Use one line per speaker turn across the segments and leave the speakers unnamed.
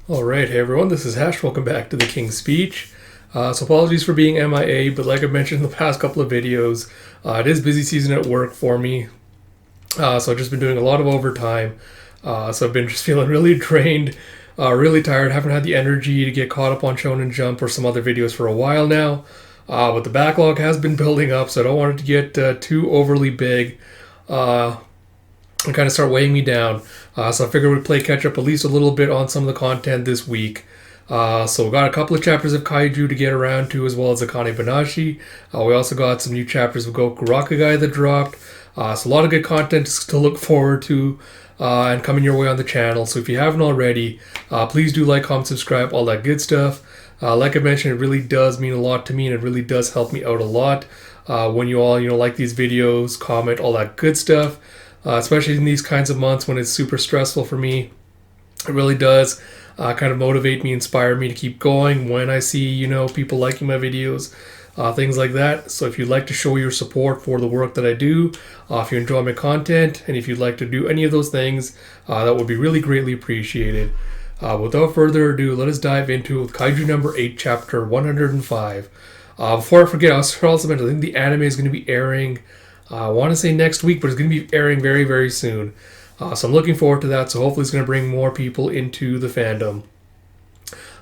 Alright, hey everyone, this is Hash. Welcome back to the King's Speech. So apologies for being MIA, but like I mentioned in the past couple of videos, it is busy season at work for me. So I've just been doing a lot of overtime. So I've been just feeling really drained, really tired, haven't had the energy to get caught up on Shonen Jump or some other videos for a while now. But the backlog has been building up, so I don't want it to get too overly big. And kind of start weighing me down. So I figured we'd play catch up at least a little bit on some of the content this week. So we got a couple of chapters of Kaiju to get around to, as well as Akane Banashi. We also got some new chapters of Goku Rakugai that dropped. So a lot of good content to look forward to and coming your way on the channel. So if you haven't already, please do like, comment, subscribe, all that good stuff. Like I mentioned, it really does mean a lot to me, and it really does help me out a lot when you all like these videos, comment, all that good stuff. Especially in these kinds of months when it's super stressful for me. It really does kind of motivate me, inspire me to keep going when I see, people liking my videos, things like that. So if you'd like to show your support for the work that I do, if you enjoy my content, and if you'd like to do any of those things, that would be really greatly appreciated. Without further ado, let us dive into Kaiju number 8, chapter 105. Before I forget, I also mentioned I think the anime is going to be airing I want to say next week, but it's going to be airing very, very soon. So I'm looking forward to that. So hopefully it's going to bring more people into the fandom.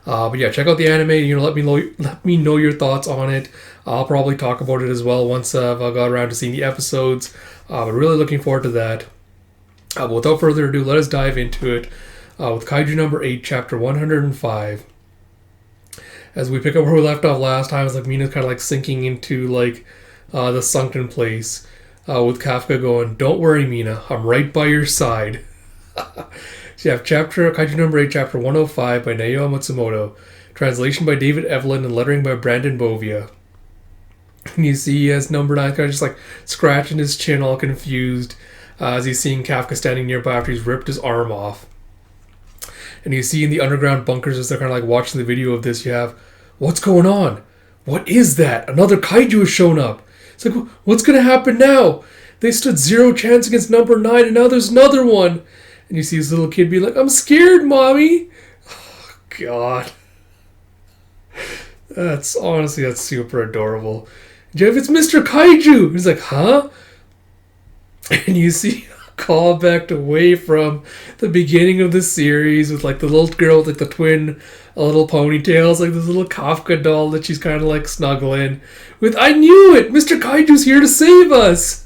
But yeah, check out the anime. Let me know your thoughts on it. I'll probably talk about it as well once I've got around to seeing the episodes. But really looking forward to that. But without further ado, let us dive into it with Kaiju number 8, chapter 105. As we pick up where we left off last time, it's like Mina's kind of like sinking into the sunken place. With Kafka going, "Don't worry, Mina, I'm right by your side." So you have Kaiju number 8, chapter 105 by Naoya Matsumoto. Translation by David Evelyn and lettering by Brandon Bovia. And you see as number 9 kind of just like scratching his chin all confused as he's seeing Kafka standing nearby after he's ripped his arm off. And you see in the underground bunkers as they're kind of like watching the video of this, you have, "What's going on? What is that? Another kaiju has shown up." It's like, what's going to happen now? They stood 0 chance against number 9, and now there's another one. And you see this little kid be like, "I'm scared, Mommy." Oh, God. That's super adorable. "Jeff, it's Mr. Kaiju." He's like, "Huh?" And you see a callback away from the beginning of the series with like the little girl with like the twin little ponytails, like this little Kafka doll that she's kind of like snuggling with. "I knew it! Mr. Kaiju's here to save us!"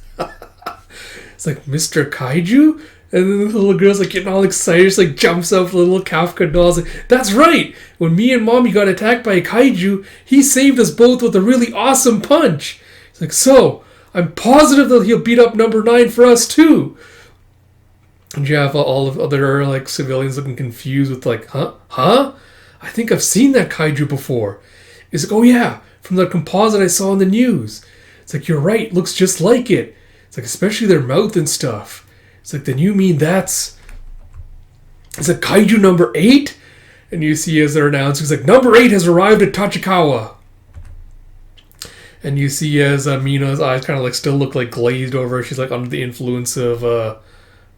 It's like, "Mr. Kaiju?" And then the little girl's like getting all excited, just like jumps up the little Kafka doll. Like, "That's right! When me and Mommy got attacked by a kaiju, he saved us both with a really awesome punch." It's like, "So, I'm positive that he'll beat up number 9 for us too." And you have all of other like civilians looking confused with like, Huh? I think I've seen that kaiju before." It's like, "Oh yeah, from the composite I saw in the news." It's like, "You're right, looks just like it." It's like, "Especially their mouth and stuff." It's like, "Then you mean it's like Kaiju number 8? And you see as they're announcing, it's like, "Number 8 has arrived at Tachikawa." And you see as Mina's eyes kind of like still look like glazed over. She's like under the influence of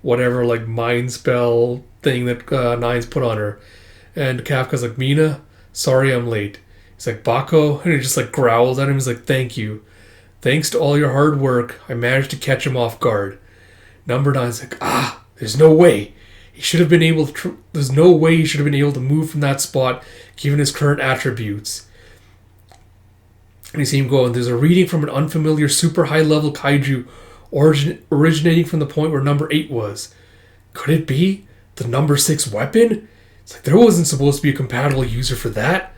whatever like mind spell thing that Nine's put on her. And Kafka's like, "Mina, sorry I'm late." He's like, "Bako," and he just like growls at him. He's like, "Thank you. Thanks to all your hard work, I managed to catch him off guard." Number 9's like, there's no way. There's no way he should have been able to move from that spot given his current attributes. And you see him going, "There's a reading from an unfamiliar super high level kaiju originating from the point where number 8 was. Could it be the number 6 weapon? It's like, there wasn't supposed to be a compatible user for that."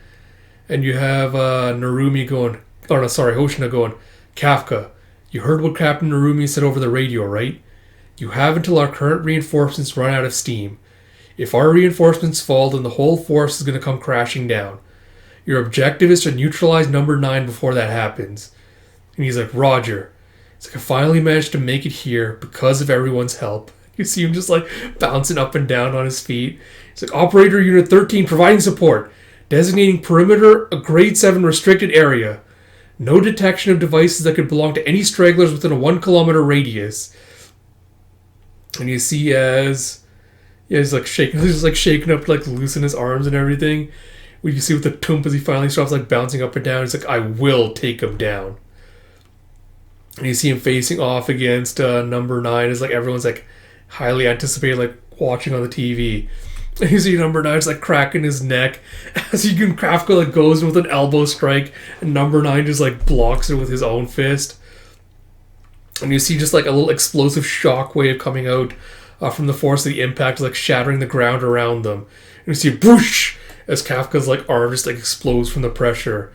And you have Hoshina going, "Kafka, you heard what Captain Narumi said over the radio, right? You have until our current reinforcements run out of steam. If our reinforcements fall, then the whole force is going to come crashing down. Your objective is to neutralize number 9 before that happens." And he's like, "Roger." It's like, "I finally managed to make it here because of everyone's help." You see him just like bouncing up and down on his feet. He's like, "Operator Unit 13 providing support. Designating perimeter a grade 7 restricted area. No detection of devices that could belong to any stragglers within a 1 kilometer radius." And you see as Yeah, he's like shaking up, like loosen his arms and everything. We can see with the Toomp as he finally starts like bouncing up and down. He's like, I will take him down. And you see him facing off against number 9 as like everyone's like highly anticipated, like watching on the TV. And you see number 9's like cracking his neck as you can Kafka like goes in with an elbow strike, and number 9 just like blocks it with his own fist. And you see just like a little explosive shock wave coming out from the force of the impact, like shattering the ground around them. And you see whoosh as Kafka's like arm just like explodes from the pressure.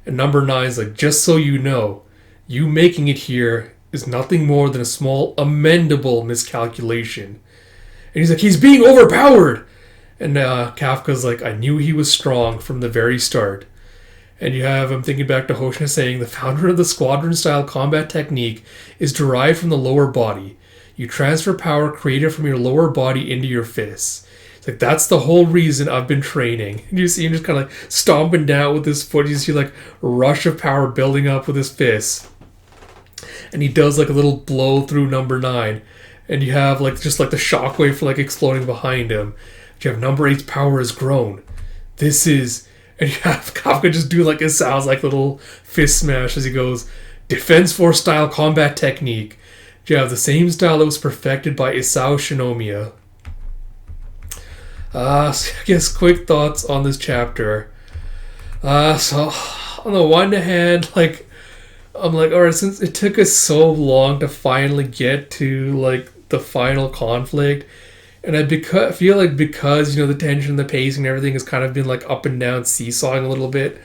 And number 9's like, just so you know, you making it here is nothing more than a small amendable miscalculation. And he's like, he's being overpowered. And Kafka's like, I knew he was strong from the very start. And you have him thinking back to Hoshina saying, the founder of the squadron-style combat technique is derived from the lower body. You transfer power created from your lower body into your fists. It's like, that's the whole reason I've been training. And you see him just kind of like stomping down with his foot. You see like a rush of power building up with his fists. And he does like a little blow through number 9. And you have like just like the shockwave for like exploding behind him. You have number 8's power has grown. This is... And you have Kafka just do like it sounds like little fist smash as he goes, Defense Force style combat technique. You have the same style that was perfected by Isao Shinomiya. So I guess quick thoughts on this chapter. So on the one hand, like I'm like, alright, since it took us so long to finally get to like the final conflict, and I feel like because, you know, the tension, the pacing, and everything has kind of been like up and down, seesawing a little bit,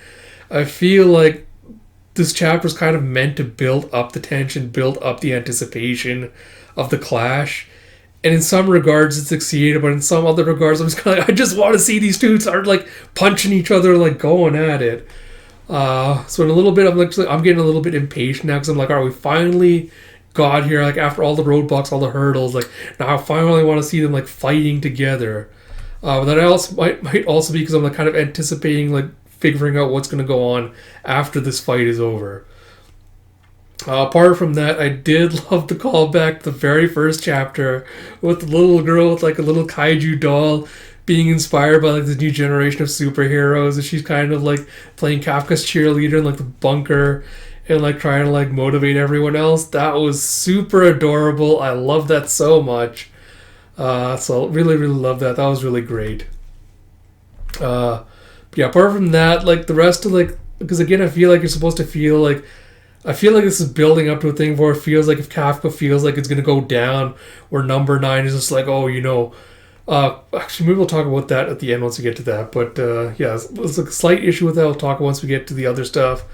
I feel like this chapter is kind of meant to build up the tension, build up the anticipation of the clash. And in some regards it succeeded, but in some other regards I'm just kind of like, I just want to see these two start like punching each other, like going at it. So in a little bit, I'm getting a little bit impatient now because I'm like, all right, we finally got here, like after all the roadblocks, all the hurdles, like now I finally want to see them like fighting together. But that also might also be because I'm like kind of anticipating like figuring out what's going to go on after this fight is over. Apart from that, I did love the callback to the very first chapter with the little girl with like a little kaiju doll being inspired by like the new generation of superheroes, and she's kind of like playing Kafka's cheerleader in like the bunker and like trying to like motivate everyone else. That was super adorable. I love that so much. So really love that. That was really great. Yeah, apart from that, like the rest of like, because again, I feel like you're supposed to feel like, I feel like this is building up to a thing where it feels like if Kafka feels like it's going to go down, where number 9 is just like, oh, you know, actually maybe we'll talk about that at the end once we get to that. But yeah, there's a slight issue with that. We'll talk once we get to the other stuff.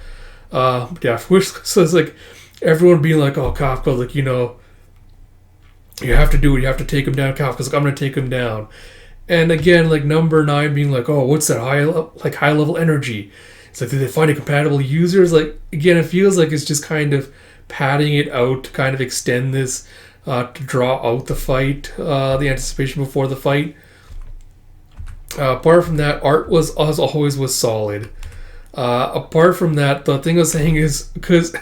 Yeah, so it's like everyone being like, oh, Kafka, like, you know, you have to do it, you have to take him down. Kafka's like, I'm gonna take him down. And again, like number 9 being like, oh, what's that high level energy? It's like, did they find a compatible users? Like, again, it feels like it's just kind of padding it out to kind of extend this, to draw out the fight, the anticipation before the fight. Apart from that, art was, as always, was solid. Apart from that, the thing I was saying is, because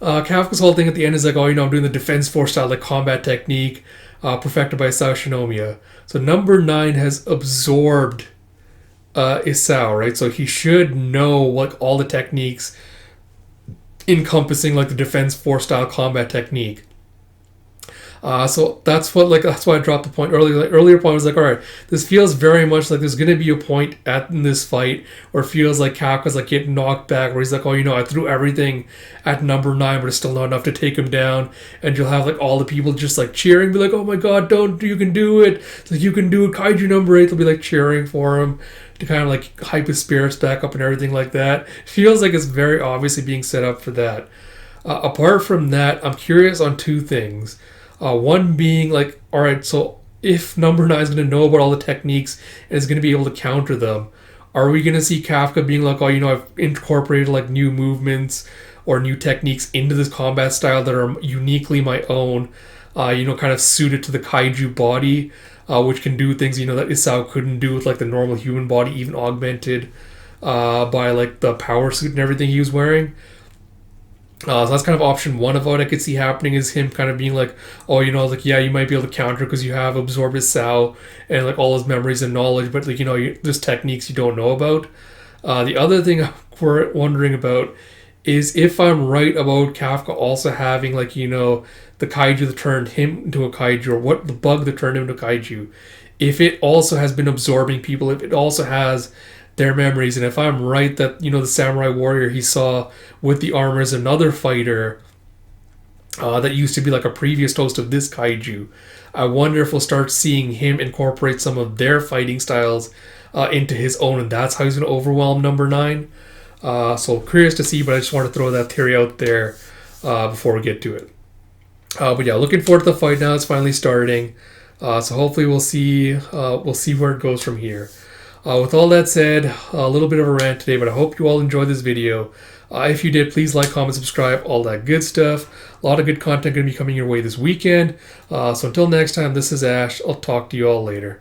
Kafka's whole thing at the end is like, oh, you know, I'm doing the Defense Force style, like combat technique, perfected by Isao Shinomiya. So number 9 has absorbed Isao, right? So he should know like all the techniques encompassing like the Defense Force style combat technique. So that's why I dropped the point earlier. Like, earlier point was like, all right, this feels very much like there's going to be a point in this fight where it feels like Kafka's like getting knocked back, where he's like, oh, you know, I threw everything at number 9, but it's still not enough to take him down. And you'll have like all the people just like cheering, be like, oh my god, you can do it. It's like, you can do it. Kaiju number 8, they'll be like cheering for him to kind of like hype his spirits back up and everything like that. It feels like it's very obviously being set up for that. Apart from that, I'm curious on two things. One being like, all right, so if number 9 is going to know about all the techniques and is going to be able to counter them, are we going to see Kafka being like, oh, you know, I've incorporated like new movements or new techniques into this combat style that are uniquely my own, you know, kind of suited to the kaiju body, which can do things, you know, that Isao couldn't do with like the normal human body, even augmented by like the power suit and everything he was wearing. So that's kind of option one of what I could see happening, is him kind of being like, oh, like, yeah, you might be able to counter because you have absorbed his Sao and like all his memories and knowledge, but like, there's techniques you don't know about. The other thing we're wondering about is if I'm right about Kafka also having like, the kaiju that turned him into a kaiju, or what the bug that turned him into a kaiju, if it also has been absorbing people, if it also has their memories, and if I'm right that the samurai warrior he saw with the armor is another fighter that used to be like a previous host of this kaiju, I wonder if we'll start seeing him incorporate some of their fighting styles into his own, and that's how he's going to overwhelm number 9. So curious to see, but I just want to throw that theory out there before we get to it. But yeah, looking forward to the fight now. It's finally starting. So hopefully we'll see where it goes from here. With all that said, a little bit of a rant today, but I hope you all enjoyed this video. If you did, please like, comment, subscribe, all that good stuff. A lot of good content going to be coming your way this weekend. So until next time, this is Ash. I'll talk to you all later.